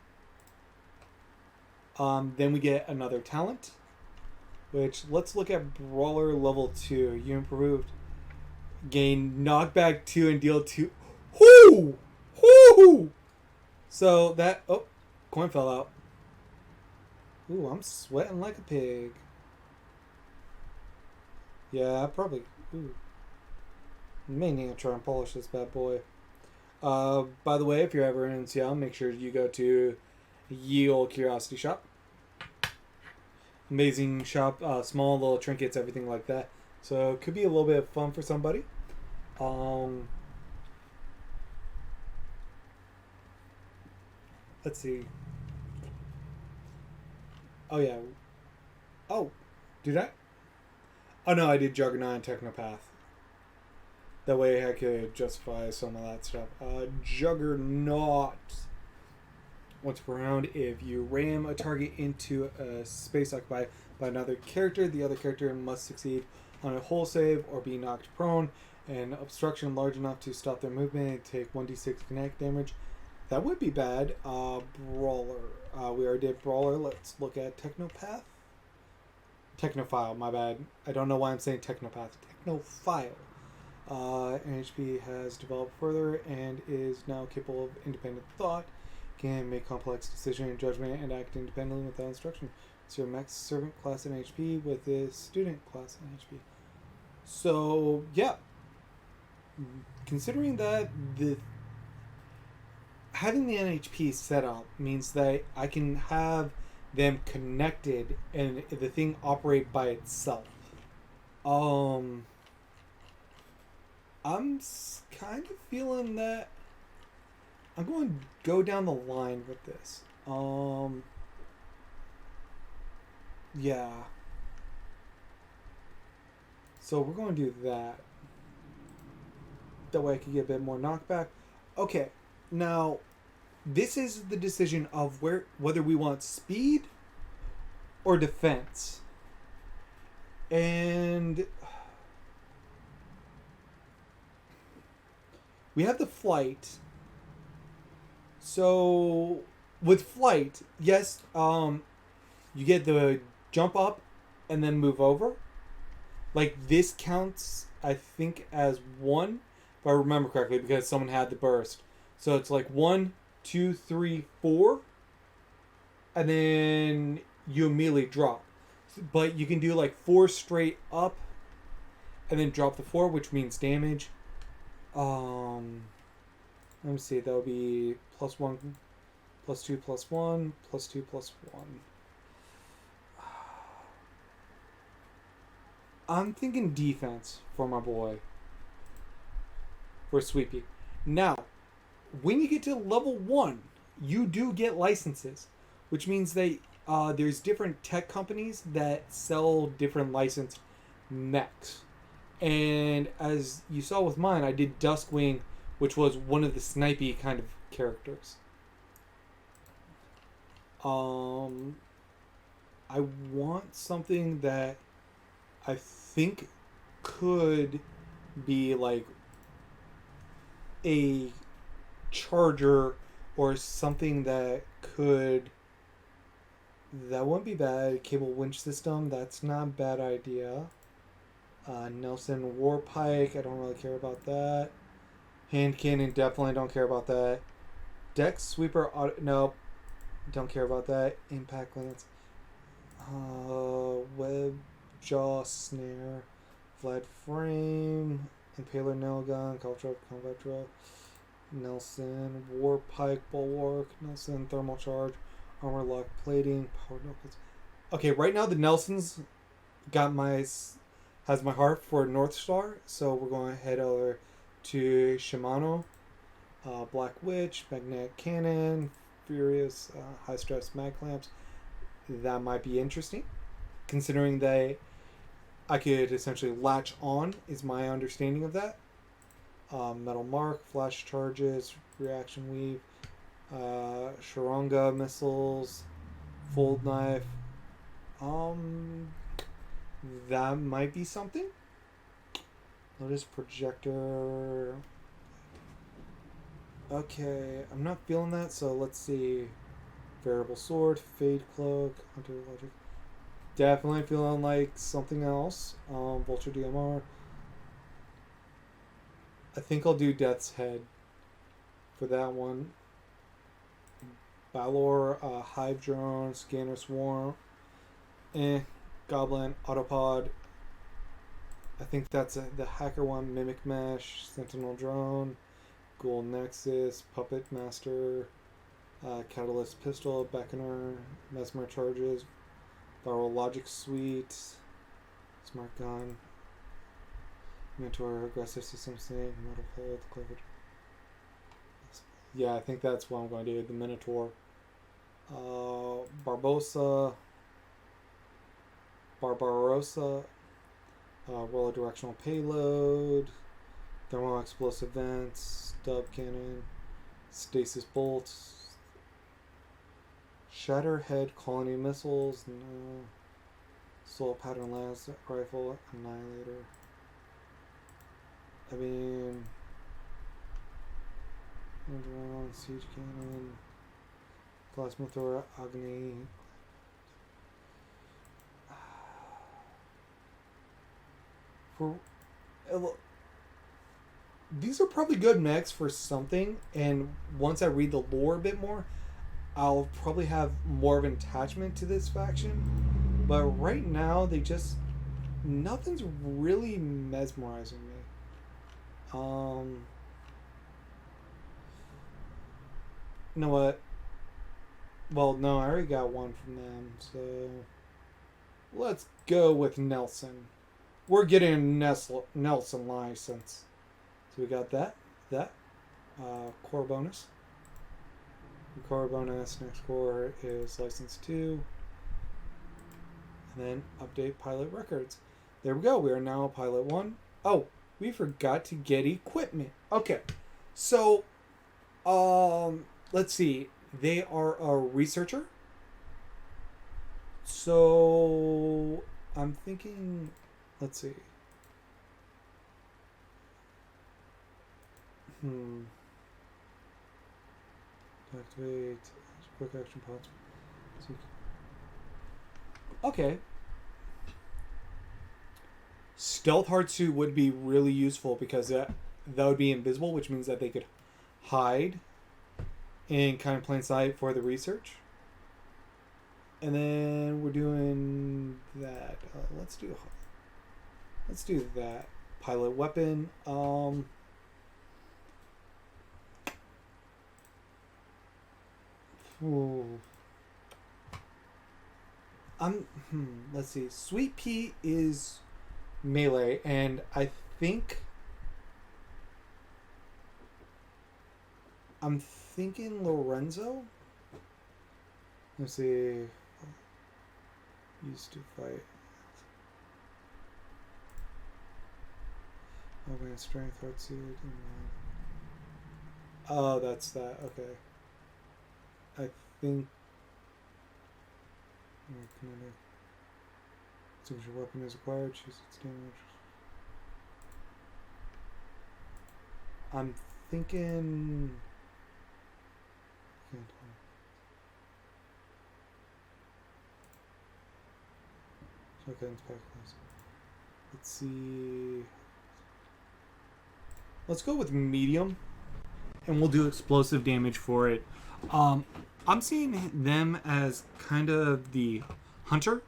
Then we get another talent, which let's look at Brawler level 2. You improved. Gain knockback 2 and deal 2. Whoo! Whoo! So that, oh, coin fell out. Ooh, I'm sweating like a pig. Yeah, I probably. Ooh. May need to try and polish this bad boy. By the way, if you're ever in Seattle, make sure you go to Ye Old Curiosity Shop. Amazing shop, small little trinkets, everything like that. So it could be a little bit of fun for somebody. Let's see. Oh yeah. Oh, did I? Oh no, I did Juggernaut and Technopath. That way I could justify some of that stuff. Juggernaut. Once per round, if you ram a target into a space occupied by another character, the other character must succeed on a hull save or be knocked prone. An obstruction large enough to stop their movement and take 1d6 kinetic damage. That would be bad. Brawler. We already did Brawler. Let's look at Technopath. Technophile, my bad. I don't know why I'm saying Technopath. Technophile. NHP has developed further and is now capable of independent thought, can make complex decision and judgment, and act independently without instruction. It's your max servant class in HP with the student class in HP. So, yeah. Considering that having the NHP set up means that I can have them connected and the thing operate by itself. I'm kind of feeling that I'm going to go down the line with this. Yeah. So we're going to do that. That way I can get a bit more knockback. Okay. Now, this is the decision of whether we want speed or defense. And we have the flight. So with flight, yes, you get the jump up and then move over. Like this counts, I think, as one, if I remember correctly, because someone had the burst. So it's like 1, 2, 3, 4, and then you immediately drop. But you can do like 4 straight up, and then drop the 4, which means damage. Let me see. That would be +1, +2, +1, +2, +1. I'm thinking defense for my boy. For Sweepy. Now, when you get to level 1, you do get licenses, which means that there's different tech companies that sell different licensed mechs. And as you saw with mine, I did Duskwing, which was one of the snipey kind of characters. I want something that I think could be like a charger or something that wouldn't be bad. Cable winch system, that's not a bad idea. Nelson Warpike, I don't really care about that. Hand cannon, definitely don't care about that. Dex sweeper, nope, don't care about that. Impact lance, web jaw snare, flat frame, impaler nail gun, combat drill, Nelson Warpike bulwark, Nelson thermal charge, armor lock plating, power knuckles. Okay, right now the Nelsons has my heart for North Star, so we're going to head over to Shimano, Black Witch, magnetic cannon, furious high stress mag clamps. That might be interesting, considering that I could essentially latch on, is my understanding of that. Metal mark, flash charges, reaction weave, Sharonga missiles, fold knife. That might be something. Lotus projector. Okay, I'm not feeling that, so let's see. Variable sword, fade cloak, hunter logic. Definitely feeling like something else. Vulture DMR. I think I'll do Death's Head for that one. Balor, Hive Drone, Scanner Swarm. Goblin, Autopod. I think that's the hacker one. Mimic Mesh, Sentinel Drone, Ghoul Nexus, Puppet Master, Catalyst Pistol, Beckoner, Mesmer Charges, Viral Logic Suite, Smart Gun, Mentor, Aggressive System Snake, Metal Plate, Clever. Yeah, I think that's what I'm going to do. The Minotaur. Barbarossa, Roller Directional Payload, Thermal Explosive Vents, Stub Cannon, Stasis Bolt, Shatterhead Colony Missiles, no. Soul Pattern Lance Rifle, Annihilator. I mean, Siege Cannon, Plasmathora, Agni. For these are probably good mechs for something, and once I read the lore a bit more, I'll probably have more of an attachment to this faction. But right now, nothing's really mesmerizing me. You know what? Well, no, I already got one from them, so let's go with Nelson. We're getting a Nelson license. So we got that. Core bonus. The core bonus, next core is license 2. And then update pilot records. There we go. We are now pilot 1. Oh, we forgot to get equipment. Okay. So, let's see. They are a researcher. So, I'm thinking, let's see. Activate quick action pods. Okay. Stealth Heart Suit would be really useful because that would be invisible, which means that they could hide in kind of plain sight for the research. And then we're doing that. Let's do that. Pilot weapon. Let's see. Sweet Pea is melee, and I think I'm thinking Lorenzo. Let's see. Used to fight. Oh man, strength, heart suit. Oh, that's that. Okay. I think. Signature weapon is acquired. Choose its damage. I'm thinking. Can't tell. Shotgun's pack class. Let's see. Let's go with medium, and we'll do explosive damage for it. I'm seeing them as kind of the hunter.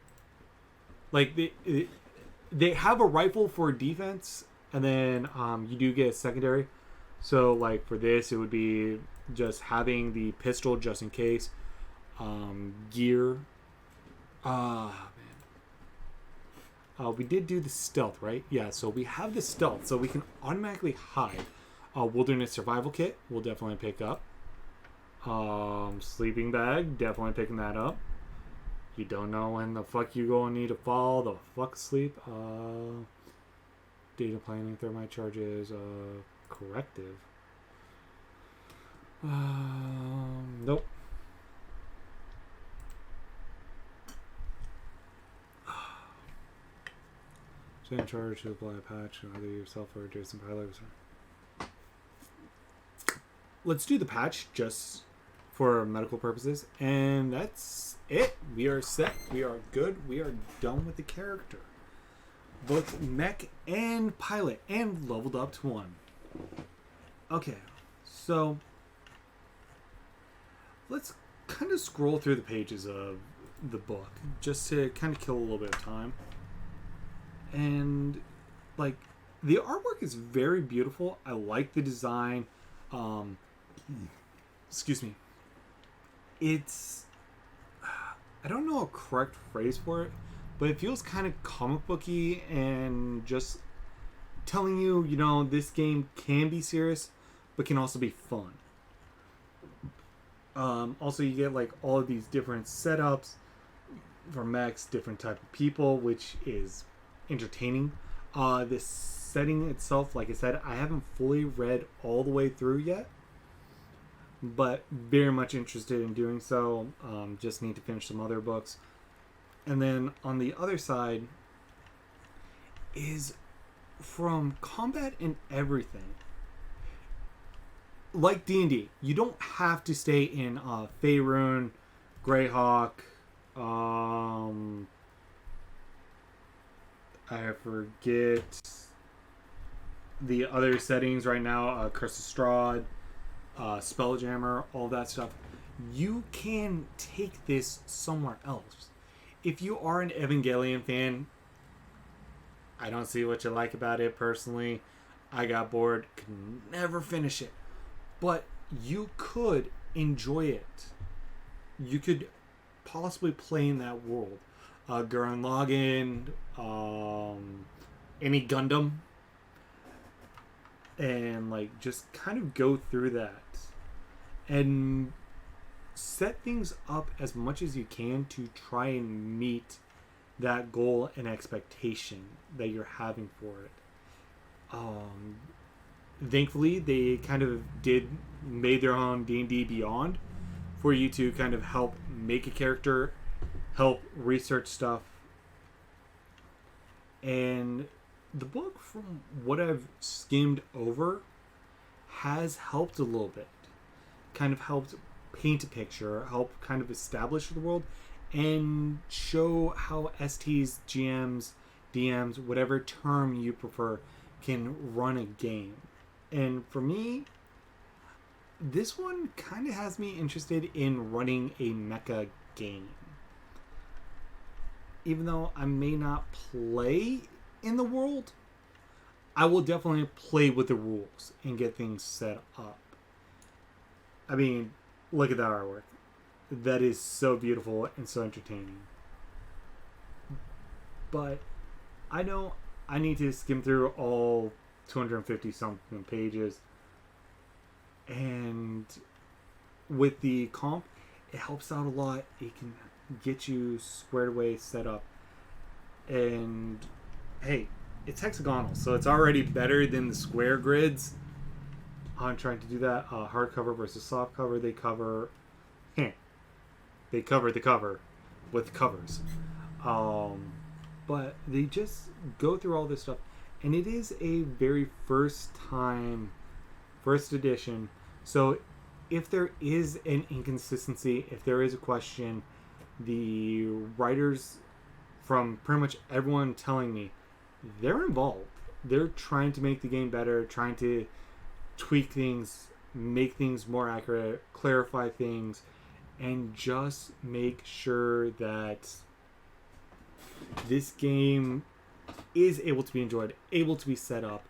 Like they have a rifle for defense, and then you do get a secondary. So like for this, it would be just having the pistol just in case. Gear. We did do the stealth, right? Yeah, so we have the stealth, so we can automatically hide. Wilderness survival kit, we'll definitely pick up. Sleeping bag, definitely picking that up. You don't know when the fuck you gonna need to fall the fuck asleep. Data planning, thermite charges, corrective. Nope. Same charge to apply a patch on either yourself or adjacent pilots. Let's do the patch just for medical purposes, and that's it. We are set. We are good. We are done with the character. Both mech and pilot, and leveled up to 1. Okay, so let's kind of scroll through the pages of the book just to kind of kill a little bit of time. And like the artwork is very beautiful. I like the design. Um, excuse me. It's I don't know a correct phrase for it, but it feels kind of comic booky and just telling you, this game can be serious, but can also be fun. Also, you get like all of these different setups for mechs, different type of people, which is entertaining. This setting itself, like I said, I haven't fully read all the way through yet, but very much interested in doing so. Just need to finish some other books. And then on the other side is from combat and everything. Like D&D, you don't have to stay in Faerun, Greyhawk, I forget the other settings right now, Curse of Strahd, Spelljammer, all that stuff. You can take this somewhere else. If you are an Evangelion fan, I don't see what you like about it personally. I got bored, could never finish it. But you could enjoy it. You could possibly play in that world. Gurren Lagann, any Gundam, and like just kind of go through that and set things up as much as you can to try and meet that goal and expectation that you're having for it. Thankfully, they kind of made their own D&D Beyond for you to kind of help make a character, help research stuff. And the book, from what I've skimmed over, has helped a little bit. Kind of helped paint a picture, help kind of establish the world, and show how STs, GMs, DMs, whatever term you prefer, can run a game. And for me, this one kind of has me interested in running a mecha game. Even though I may not play in the world, I will definitely play with the rules and get things set up. I mean, look at that artwork. That is so beautiful and so entertaining. But I know I need to skim through all 250 something pages, and with the comp, it helps out a lot. It can get you squared away, set up, and hey, it's hexagonal, so it's already better than the square grids. I'm trying to do that. Hardcover versus softcover. They cover the cover with covers, but they just go through all this stuff. And it is a very first edition. So if there is an inconsistency, if there is a question, the writers, from pretty much everyone telling me, they're involved. They're trying to make the game better, trying to tweak things, make things more accurate, clarify things, and just make sure that this game is able to be enjoyed, able to be set up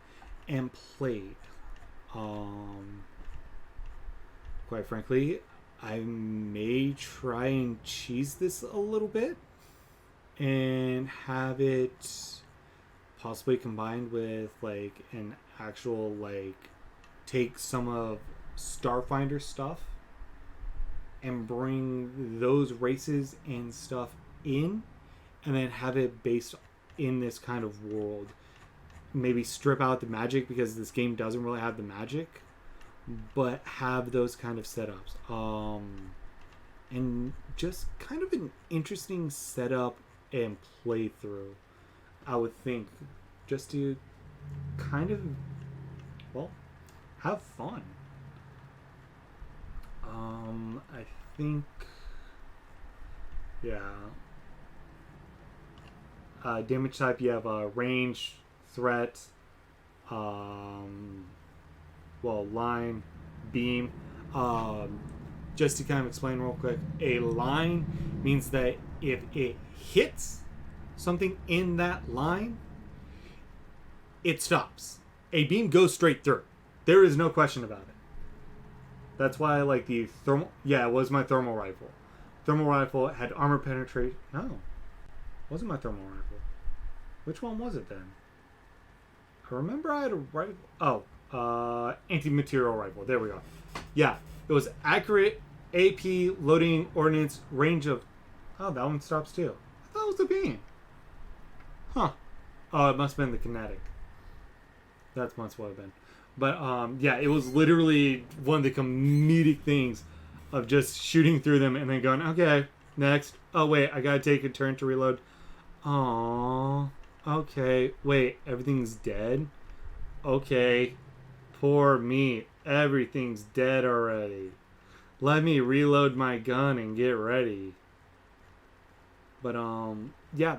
and played. Quite frankly, I may try and cheese this a little bit and have it possibly combined with like an actual, like, take some of Starfinder stuff and bring those races and stuff in, and then have it based in this kind of world. Maybe strip out the magic, because this game doesn't really have the magic, but have those kind of setups. And just kind of an interesting setup and playthrough, I would think, just to kind of, well, have fun. I think, yeah. Damage type, you have range, threat, line, beam. Just to kind of explain real quick, a line means that if it hits something in that line, it stops. A beam goes straight through. There is no question about it. That's why I like the thermal... Yeah, it was my thermal rifle. Thermal rifle had armor penetration. No. It wasn't my thermal rifle. Which one was it then? I remember I had a rifle... Oh. Anti-material rifle. There we go. Yeah. It was accurate AP loading ordnance range of... Oh, that one stops too. I thought it was the beam. Huh. Oh, it must have been the kinetic. That must have been. But, yeah, it was literally one of the comedic things of just shooting through them and then going, okay, next. Oh, wait, I gotta take a turn to reload. Aww. Okay. Wait, everything's dead? Okay. Poor me. Everything's dead already. Let me reload my gun and get ready. But, yeah,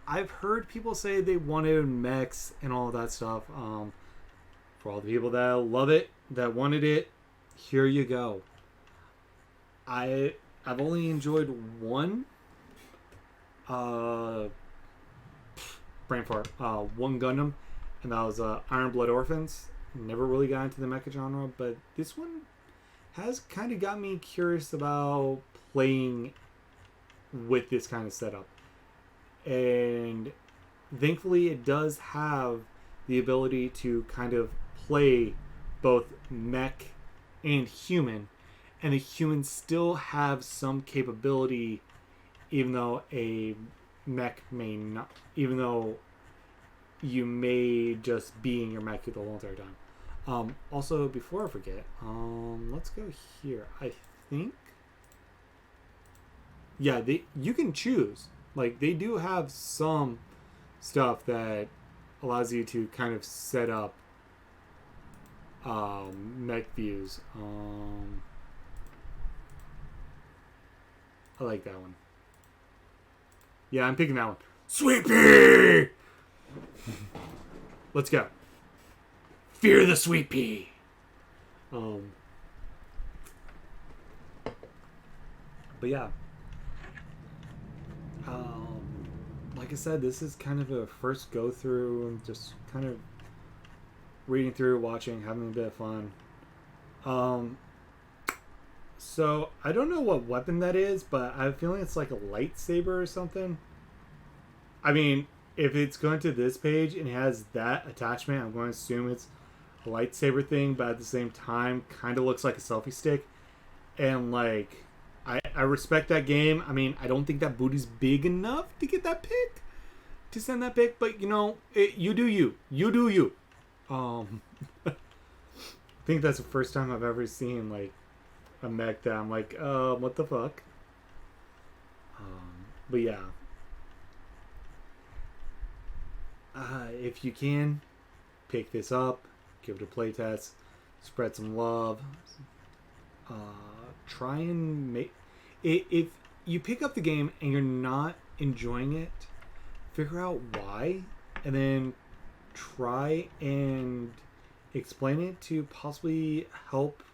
I've heard people say they wanted mechs and all that stuff. For all the people that love it, that wanted it, here you go. I've only enjoyed one brain fart, one Gundam, and that was Iron Blood Orphans. Never really got into the mecha genre, but this one has kind of got me curious about playing with this kind of setup. And thankfully it does have the ability to kind of play both mech and human, and the humans still have some capability, even though a mech may not, even though you may just be in your mech the whole entire time. Also, before I forget, let's go here. I think, yeah, you can choose. Like, they do have some stuff that allows you to kind of set up mech views. I like that one. Yeah, I'm picking that one. Sweet Pea! Let's go. Fear the Sweet Pea! But yeah. Like I said, this is kind of a first go through, just kind of reading through, watching, having a bit of fun. So I don't know what weapon that is, but I have a feeling it's like a lightsaber or something. I mean, if it's going to this page and it has that attachment, I'm going to assume it's a lightsaber thing, but at the same time, kind of looks like a selfie stick. And like, I respect that game. I mean, I don't think that booty's big enough to get that pic, to send that pic, but you know, you do you. You do you. I think that's the first time I've ever seen like a mech that I'm like, what the fuck? But yeah. If you can, pick this up, give it a playtest, spread some love. Try and make... If you pick up the game and you're not enjoying it, figure out why, and then try and explain it to possibly help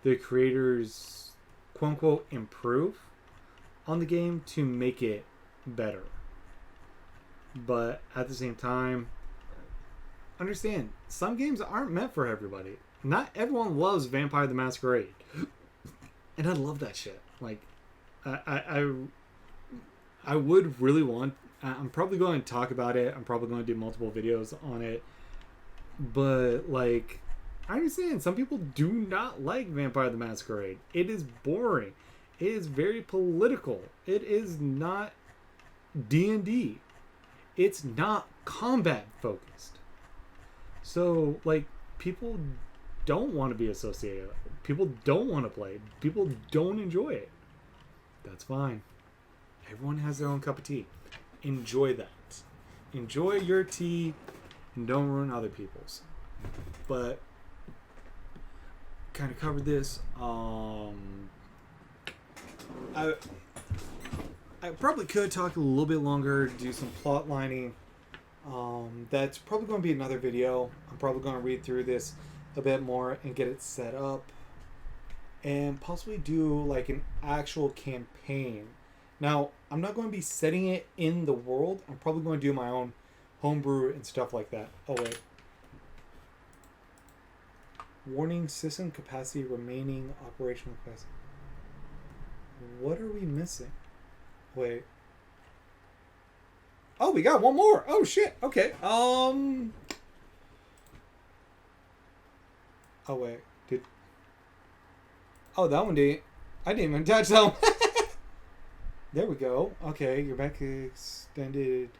the creators, quote unquote, improve on the game to make it better. But at the same time, understand, some games aren't meant for everybody. Not everyone loves Vampire the Masquerade. And I love that shit. Like, I would really want... I'm probably going to talk about it. I'm probably going to do multiple videos on it. But, like, I understand some people do not like Vampire the Masquerade. It is boring. It is very political. It is not D&D. It's not combat focused. So, like, people don't want to be associated. People don't want to play. People don't enjoy it. That's fine. Everyone has their own cup of tea. Enjoy that. Enjoy your tea and don't ruin other people's. But kind of covered this. I probably could talk a little bit longer, do some plot lining. That's probably going to be another video. I'm probably going to read through this a bit more and get it set up and possibly do like an actual campaign Now, I'm not going to be setting it in the world. I'm probably going to do my own homebrew and stuff like that. Oh, wait. Warning, system capacity remaining operational capacity. What are we missing? Wait. Oh, we got one more. Oh, shit. Okay. Oh, wait. Oh, that one didn't. I didn't even touch that one. There we go. Okay, your back extended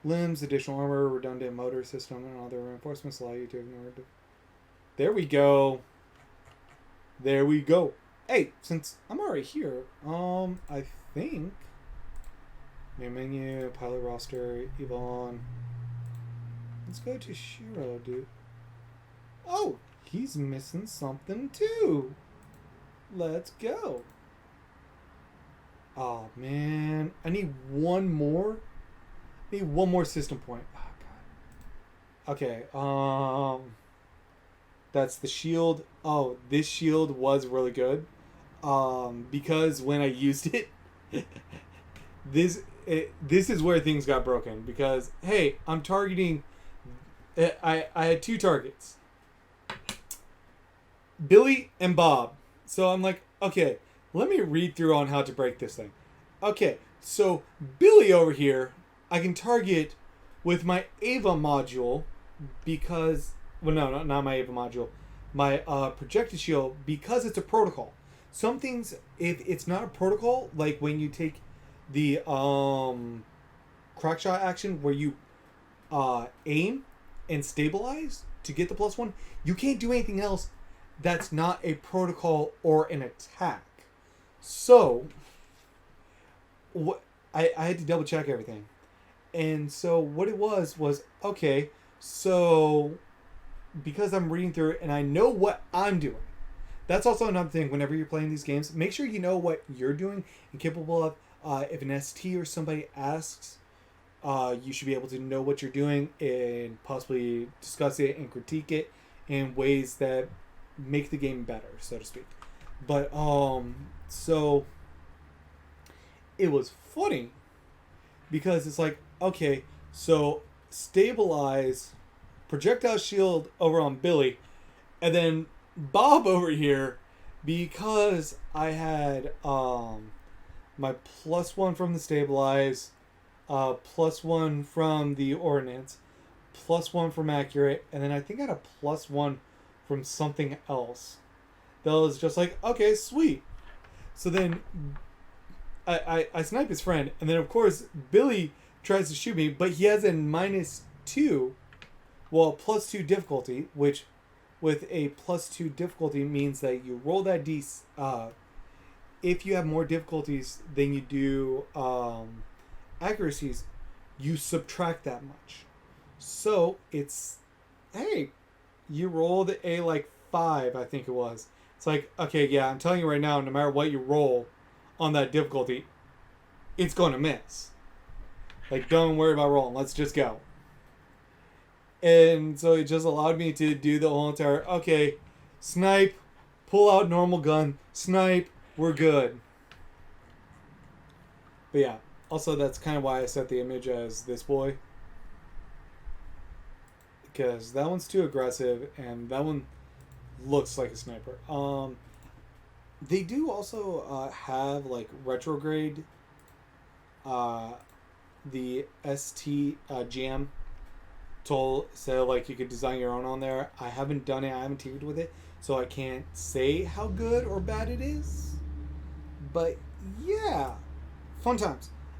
limbs, additional armor, redundant motor system, and other reinforcements allow you to ignore it. There we go. There we go. Hey, since I'm already here, I think main menu, pilot roster, Yvonne. Let's go to Shiro, dude. Oh, he's missing something too. Let's go. Oh man, I need one more. I need one more system point. Oh god. Okay. That's the shield. Oh, this shield was really good. Because when I used it, this is where things got broken. Because hey, I'm targeting. I had two targets. Billy and Bob. So I'm like, okay, let me read through on how to break this thing. Okay, so Billy over here, I can target with my Ava module because, well, no, not my Ava module, my projected shield, because it's a protocol. Some things, if it's not a protocol, like when you take the crackshot action where you aim and stabilize to get the +1, you can't do anything else that's not a protocol or an attack. So, I had to double check everything. And so what it was, okay, so because I'm reading through it and I know what I'm doing. That's also another thing whenever you're playing these games. Make sure you know what you're doing and capable of. If an ST or somebody asks, you should be able to know what you're doing and possibly discuss it and critique it in ways that make the game better, so to speak. But so it was funny because it's like, okay, so stabilize projectile shield over on Billy, and then Bob over here, because I had my +1 from the stabilize, +1 from the ordnance, +1 from accurate, and then I think I had a +1 from something else. That was just like, okay, sweet. So then I snipe his friend, and then of course Billy tries to shoot me, but he has a -2, well, +2 difficulty, which with a +2 difficulty means that you roll that d. If you have more difficulties than you do accuracies, you subtract that much. So it's, hey, you rolled a like 5, I think it was. It's like, okay, yeah, I'm telling you right now, no matter what you roll on that difficulty, it's going to miss. Like, don't worry about rolling. Let's just go. And so it just allowed me to do the whole entire, okay, snipe, pull out normal gun, snipe, we're good. But yeah, also that's kind of why I set the image as this boy. Because that one's too aggressive, and that one looks like a sniper. They do also have like retrograde, the ST jam tool, so like you could design your own on there. I haven't done it. I haven't tinkered with it, so I can't say how good or bad it is. But yeah, fun times.